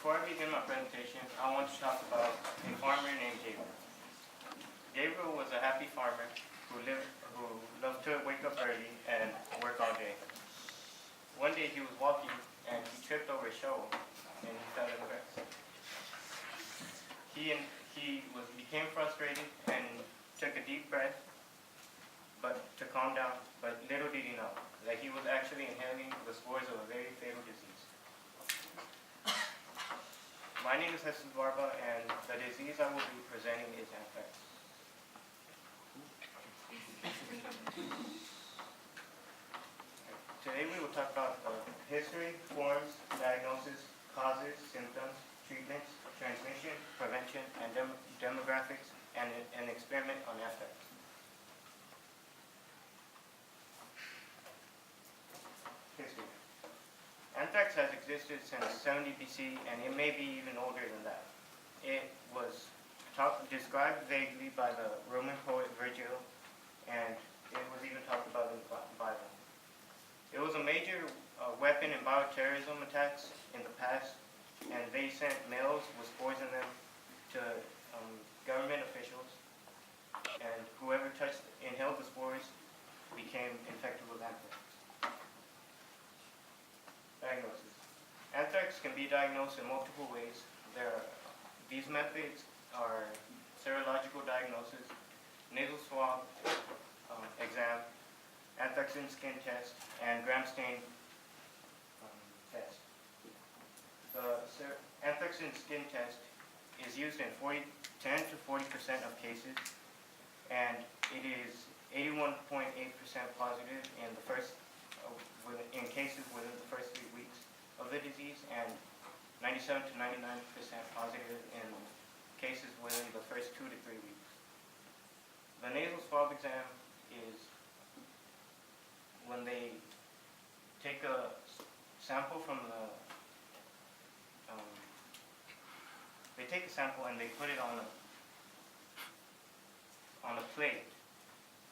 Before I begin my presentation, I want to talk about a farmer named Gabriel. Gabriel was a happy farmer who loved to wake up early and work all day. One day he was walking and he tripped over a shovel and he fell in the grass. He became frustrated and took a deep breath to calm down, but little did he know that he was actually inhaling the spores of a very fatal disease. My name is Barba, and the disease I will be presenting is anthrax. Today we will talk about history, forms, diagnosis, causes, symptoms, treatments, transmission, prevention, and demographics, and an experiment on anthrax. History. Anthrax has existed since 70 BC, and it may be even older than that. It was described vaguely by the Roman poet Virgil, and it was even talked about in the Bible. It was a major weapon in bioterrorism attacks in the past, and they sent mails with spores in them to government officials, and whoever inhaled the spores became infected with anthrax. Diagnosis. Anthrax can be diagnosed in multiple ways. These methods are serological diagnosis, nasal swab exam, anthracene skin test, and gram stain test. The anthracene skin test is used in 10 to 40% of cases, and it is 81.8% positive in cases within the first 3 weeks of the disease, and 97 to 99% positive in cases within the first 2 to 3 weeks. The nasal swab exam is when they take a sample from and they put it on a plate,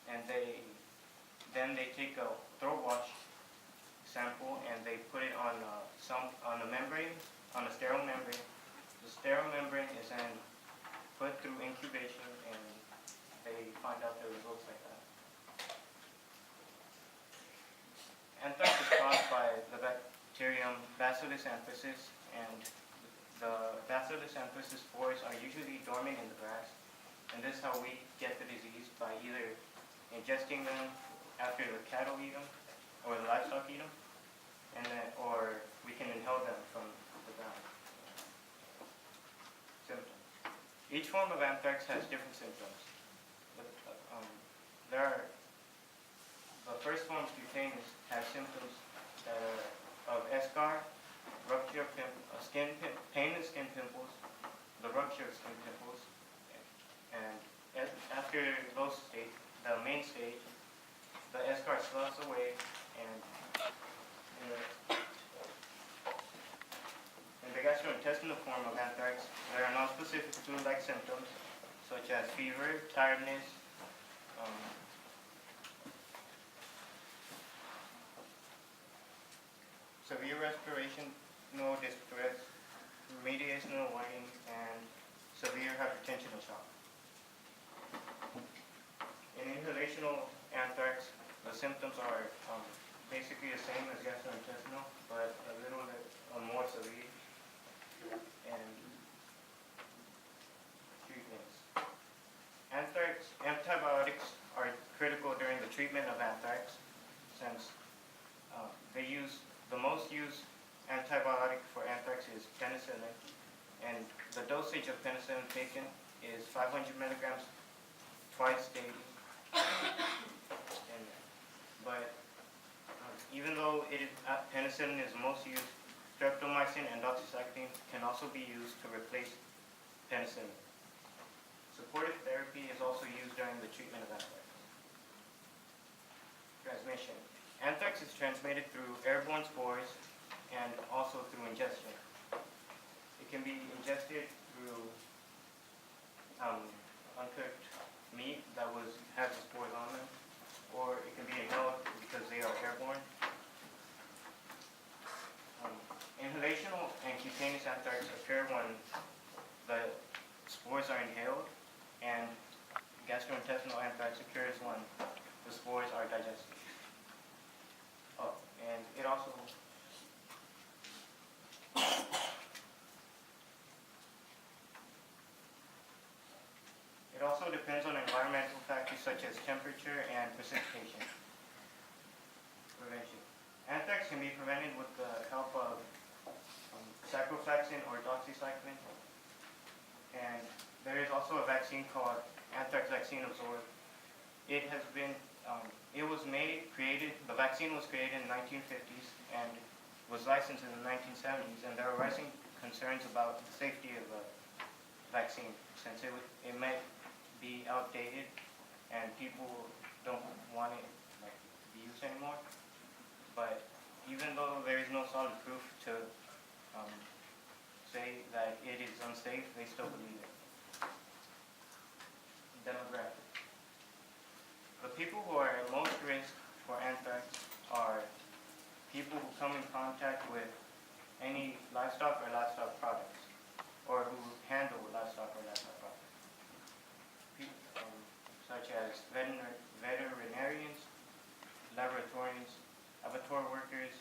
and then they take a throat wash sample and they put it on a membrane, on a sterile membrane. The sterile membrane is then put through incubation, and they find out the results like that. Anthrax is caused by the bacterium Bacillus anthracis, and the Bacillus anthracis spores are usually dormant in the grass, and this is how we get the disease, by either ingesting them after the cattle eat them or the livestock eat them, or we can inhale them from the ground. Symptoms. Each form of anthrax has different symptoms. The first form, cutaneous, has symptoms that are of eschar, rupture of pain and skin pimples, the rupture of skin pimples, and after those stages, the main stage, the eschar sloughs away, and in the gastrointestinal form of anthrax, there are non-specific flu-like symptoms such as fever, tiredness, severe respirational distress, mediastinal whining, and severe hypertension and shock. In inhalational anthrax, the symptoms are basically the same as gastrointestinal, but a little bit more severe. And treatments. Antibiotics are critical during the treatment of anthrax, since the most used antibiotic for anthrax is penicillin, and the dosage of penicillin taken is 500 milligrams twice daily. But even though penicillin is most used, streptomycin and doxycycline can also be used to replace penicillin. Supportive therapy is also used during the treatment of anthrax. Transmission. Anthrax is transmitted through airborne spores and also through ingestion. It can be ingested through uncooked meat that has the spores on them, or it can be inhaled because they are airborne. Inhalational and cutaneous anthrax occur when the spores are inhaled, and gastrointestinal anthrax occurs when the spores are digested. Oh, and it also depends on environmental factors such as temperature and precipitation. Prevention. Anthrax can be prevented with the help of ciprofloxacin or doxycycline, and there is also a vaccine called anthrax vaccine absorb. It has been, the vaccine was created in the 1950s and was licensed in the 1970s, and there are rising concerns about the safety of the vaccine since it might be outdated and people don't want it to be used anymore. But even though there is no solid proof to say that it is unsafe, they still believe it. Demographics. The people who are at most risk for anthrax are people who come in contact with any livestock or livestock products, or who handle livestock or livestock products. People, such as veterinarians, laboratorians, abattoir workers,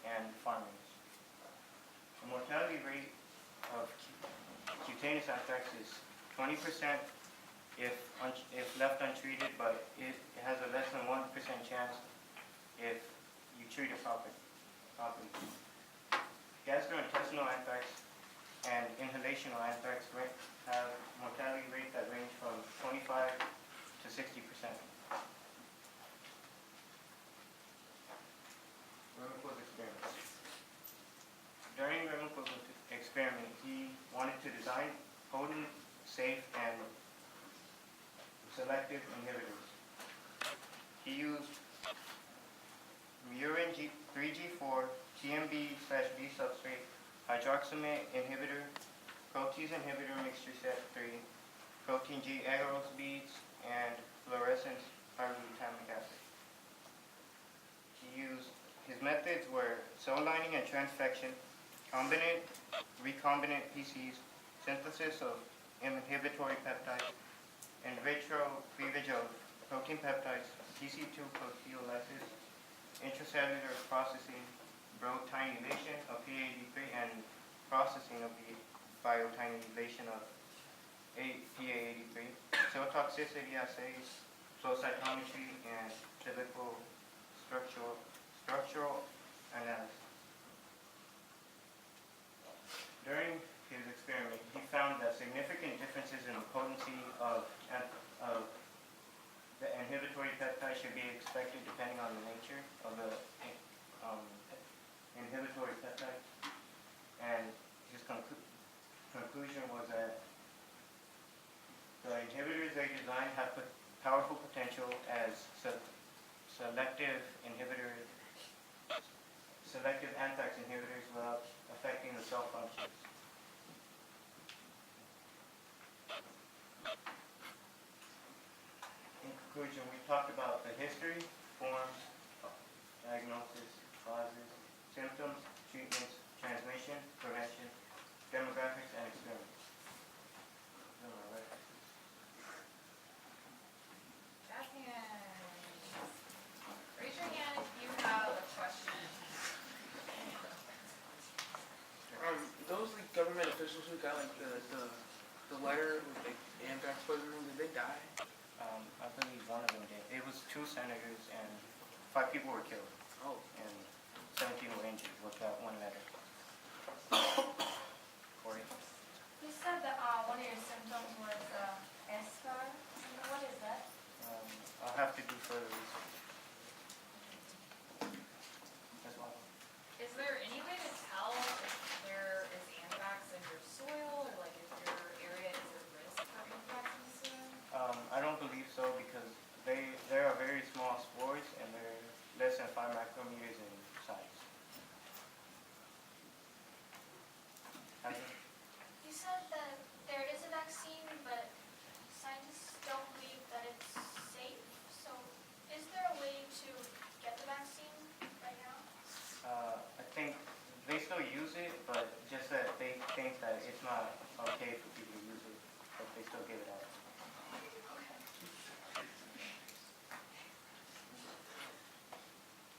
and farmers. The mortality rate of cutaneous anthrax is 20% if left untreated, but it has a less than 1% chance if you treat it properly. Gastrointestinal anthrax and inhalational anthrax have mortality rates that range from 25 to 60%. Remenko's experiment. During Remenko's experiment, he wanted to design potent, safe, and selective inhibitors. He used murin 3G4 TMB/B substrate, hydroxamate inhibitor, protease inhibitor mixture set 3, protein G agarose beads, and fluorescent pyroglutamic acid. His methods were cell lining and transfection, recombinant PCs, synthesis of inhibitory peptides, in vitro cleavage of protein peptides, PC2 proteolysis, intracellular processing, biotinylation of PA83, and processing of the biotinylation of PA83, cell toxicity assays, flow cytometry, and typical structural analysis. During his experiment, he found that significant differences in the potency of the inhibitory peptide should be expected depending on the nature of the inhibitory peptide. And his conclusion was that the inhibitors they designed have powerful potential as selective anthrax inhibitors without affecting the cell functions. In conclusion, we talked about the history, forms, diagnosis, causes, symptoms, treatments, transmission, prevention, demographics, and experiments. Raise your hand if you have a question. Those like government officials who got like the letter with the anthrax poisoning, did they die? I believe one of them did. It was 2 senators and 5 people were killed. Oh. And 17 were injured with that one letter. Corey? You said that one of your symptoms was SCAR. What is that? I'll have to do further research. That's all. Is there any way to tell if there is anthrax in your soil, or like if your area is at risk for anthrax in the soil? I don't believe so because they are very small spores and they're less than 5 micrometers in size. You said that there is a vaccine, but scientists don't believe that it's safe. So, is there a way to get the vaccine right now? I think they still use it, but just that but it's not okay for people to use it, but they still give it out.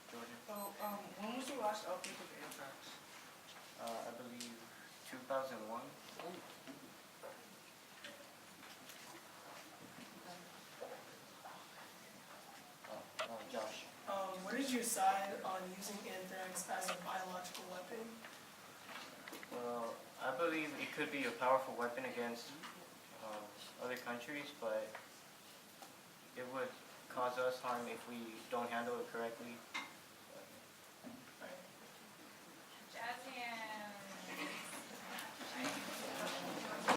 Georgia? Oh, when was the last outbreak of anthrax? I believe 2001. Josh. Where did you decide on using anthrax as a biological weapon? Well, I believe it could be a powerful weapon against other countries, but it would cause us harm if we don't handle it correctly. Jazz hands.